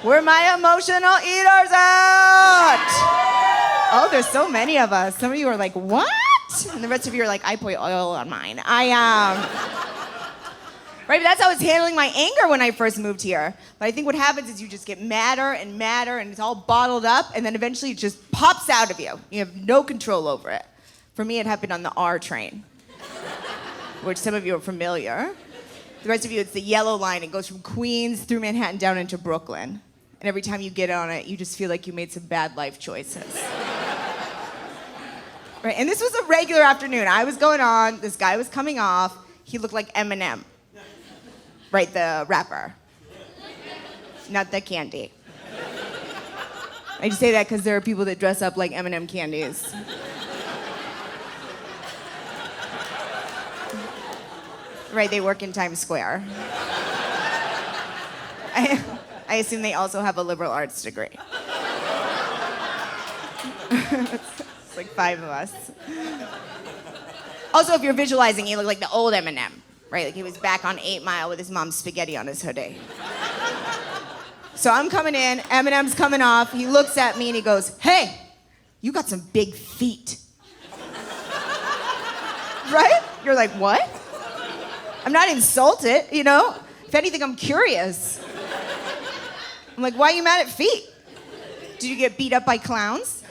Where my emotional eaters at? Oh, there's so many of us. Some of you are like, what? And the rest of you are like, I put oil on mine. Right, but that's how I was handling my anger when I first moved here. But I think what happens is you just get madder and madder, and it's all bottled up, and then eventually it just pops out of you. You have no control over it. For me, it happened on the R train, which some of you are familiar. The rest of you, it's the yellow line. It goes from Queens through Manhattan down into Brooklyn. And every time you get on it, you just feel like you made some bad life choices. Right, and this was a regular afternoon. I was going on, this guy was coming off. He looked like Eminem. Right, the rapper. Not the candy. I just say that because there are people that dress up like M&M candies. Right, they work in Times Square. I assume they also have a liberal arts degree. It's like 5 of us. Also, if you're visualizing, you look like the old Eminem. Right, like he was back on 8 Mile with his mom's spaghetti on his hoodie. So I'm coming in, Eminem's coming off, he looks at me and he goes, hey, you got some big feet. Right? You're like, what? I'm not insulted, you know? If anything, I'm curious. I'm like, why are you mad at feet? Did you get beat up by clowns?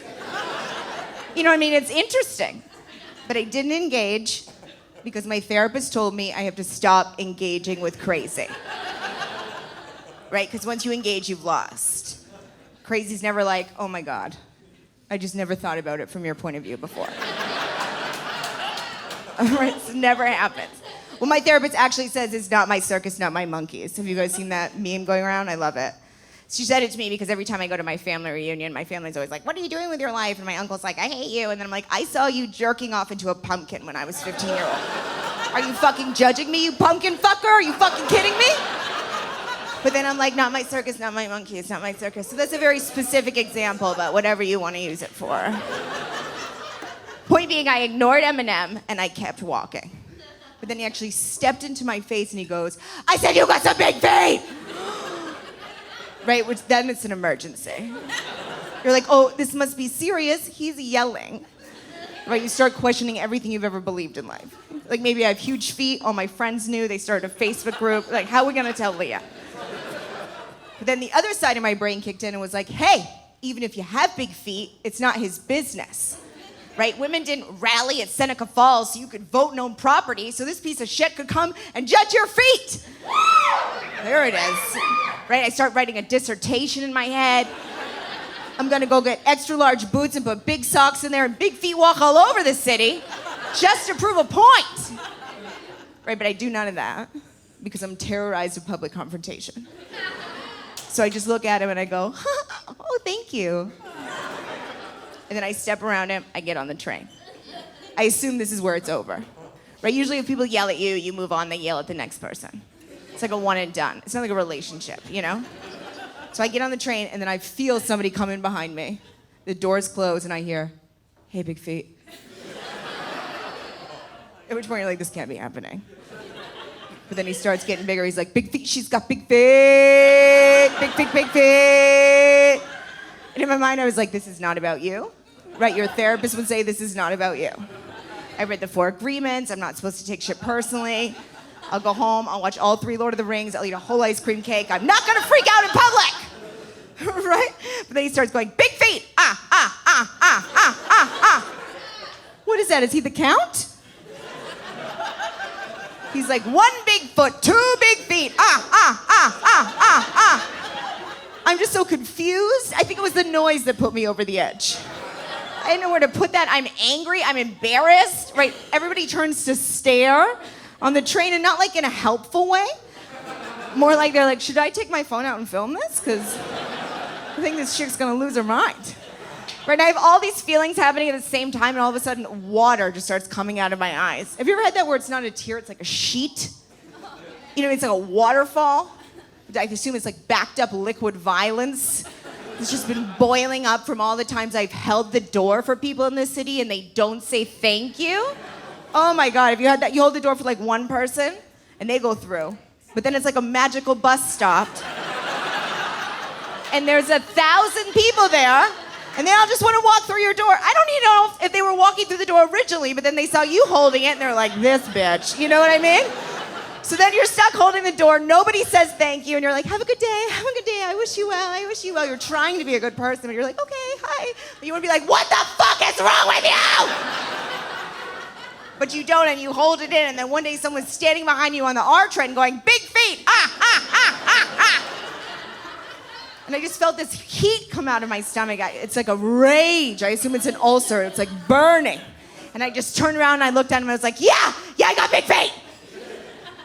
You know what I mean? It's interesting. But I didn't engage. Because my therapist told me I have to stop engaging with crazy. Right? Because once you engage, you've lost. Crazy's never like, oh my God, I just never thought about it from your point of view before. Right? It never happens. Well, my therapist actually says it's not my circus, not my monkeys. Have you guys seen that meme going around? I love it. She said it to me because every time I go to my family reunion, my family's always like, what are you doing with your life? And my uncle's like, I hate you. And then I'm like, I saw you jerking off into a pumpkin when I was 15-year-old. Are you fucking judging me, you pumpkin fucker? Are you fucking kidding me? But then I'm like, not my circus, not my monkey, it's not my circus. So that's a very specific example, but whatever you want to use it for. Point being, I ignored Eminem and I kept walking. But then he actually stepped into my face and he goes, I said you got some big feet! Right, which then it's an emergency. You're like, oh, this must be serious. He's yelling. Right, you start questioning everything you've ever believed in life. Like maybe I have huge feet, all my friends knew, they started a Facebook group. Like, how are we gonna tell Leah? But then the other side of my brain kicked in and was like, hey, even if you have big feet, it's not his business. Right, women didn't rally at Seneca Falls so you could vote and own property, so this piece of shit could come and judge your feet. There it is. Right, I start writing a dissertation in my head. I'm gonna go get extra large boots and put big socks in there and big feet walk all over the city just to prove a point. Right, but I do none of that because I'm terrorized with public confrontation. So I just look at him and I go, oh, thank you. And then I step around him, I get on the train. I assume this is where it's over. Right, usually if people yell at you, you move on, they yell at the next person. It's like a one and done. It's not like a relationship, you know? So I get on the train and then I feel somebody coming behind me. The doors close and I hear, hey, big feet. At which point you're like, this can't be happening. But then he starts getting bigger. He's like, big feet, she's got big feet. Big feet, big feet. And in my mind I was like, this is not about you. Right, your therapist would say this is not about you. I read the 4 agreements. I'm not supposed to take shit personally. I'll go home, I'll watch all 3 Lord of the Rings, I'll eat a whole ice cream cake. I'm not gonna freak out in public! Right? But then he starts going, big feet! What is that? Is he the count? He's like, 1 big foot, 2 big feet, I'm just so confused. I think it was the noise that put me over the edge. I didn't know where to put that. I'm angry, I'm embarrassed, right? Everybody turns to stare on the train, and not like in a helpful way. More like they're like, should I take my phone out and film this? Because I think this chick's gonna lose her mind. Right, I have all these feelings happening at the same time, and all of a sudden, water just starts coming out of my eyes. Have you ever had that where it's not a tear, it's like a sheet? You know, it's like a waterfall. I assume it's like backed up liquid violence. It's just been boiling up from all the times I've held the door for people in this city and they don't say thank you. Oh my God, have you had that? You hold the door for like one person and they go through. But then it's like a magical bus stopped. and there's 1,000 people there, and they all just want to walk through your door. I don't even know if they were walking through the door originally, but then they saw you holding it, and they're like, this bitch. You know what I mean? So then you're stuck holding the door. Nobody says thank you, and you're like, have a good day, have a good day. I wish you well, I wish you well. You're trying to be a good person, but you're like, okay, hi. But you want to be like, what the fuck is wrong with you? But you don't, and you hold it in, and then one day someone's standing behind you on the R train going, big feet, ah, ah, ah, ah, ah. And I just felt this heat come out of my stomach. It's like a rage. I assume it's an ulcer. It's like burning. And I just turned around and I looked at him and I was like, yeah, I got big feet.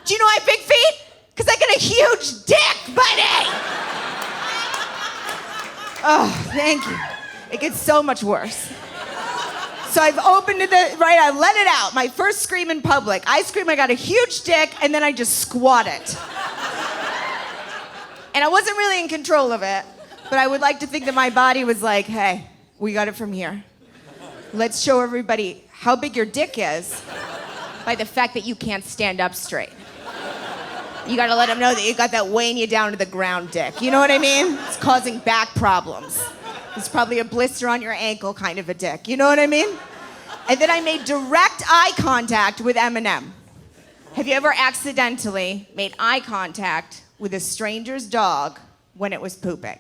Do you know I have big feet? Because I got a huge dick, buddy. Oh, thank you. It gets so much worse. So I've opened it, I let it out. My first scream in public. I scream I got a huge dick, and then I just squatted. And I wasn't really in control of it, but I would like to think that my body was like, hey, we got it from here. Let's show everybody how big your dick is by the fact that you can't stand up straight. You gotta let them know that you got that weighing you down to the ground dick. You know what I mean? It's causing back problems. It's probably a blister on your ankle kind of a dick. You know what I mean? And then I made direct eye contact with Eminem. Have you ever accidentally made eye contact with a stranger's dog when it was pooping?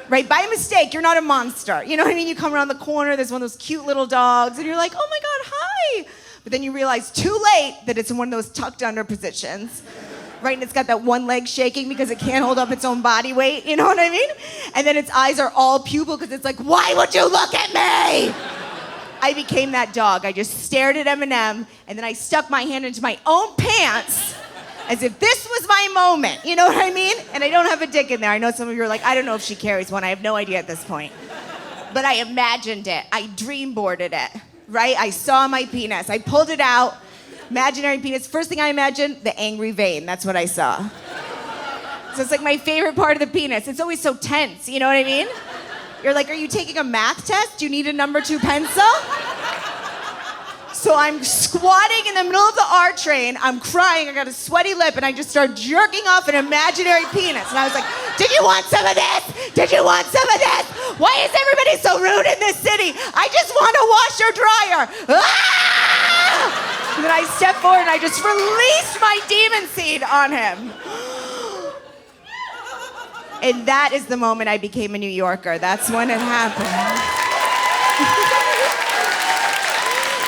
Right, by mistake, you're not a monster. You know what I mean? You come around the corner, there's one of those cute little dogs, and you're like, oh my God, hi. But then you realize too late that it's in one of those tucked under positions. Right, and it's got that one leg shaking because it can't hold up its own body weight, you know what I mean? And then its eyes are all pupil because it's like, why would you look at me? I became that dog. I just stared at Eminem, and then I stuck my hand into my own pants as if this was my moment, you know what I mean? And I don't have a dick in there. I know some of you are like, I don't know if she carries one. I have no idea at this point. But I imagined it. I dreamboarded it, right? I saw my penis. I pulled it out. Imaginary penis. First thing I imagined, the angry vein. That's what I saw. So it's like my favorite part of the penis. It's always so tense, you know what I mean? You're like, are you taking a math test? Do you need a number 2 pencil? So I'm squatting in the middle of the R train. I'm crying. I got a sweaty lip, and I just start jerking off an imaginary penis. And I was like, did you want some of this? Did you want some of this? Why is everybody so rude in this city? I just want to wash your dryer. Ah! And then I stepped forward and I just released my demon seed on him. And that is the moment I became a New Yorker. That's when it happened.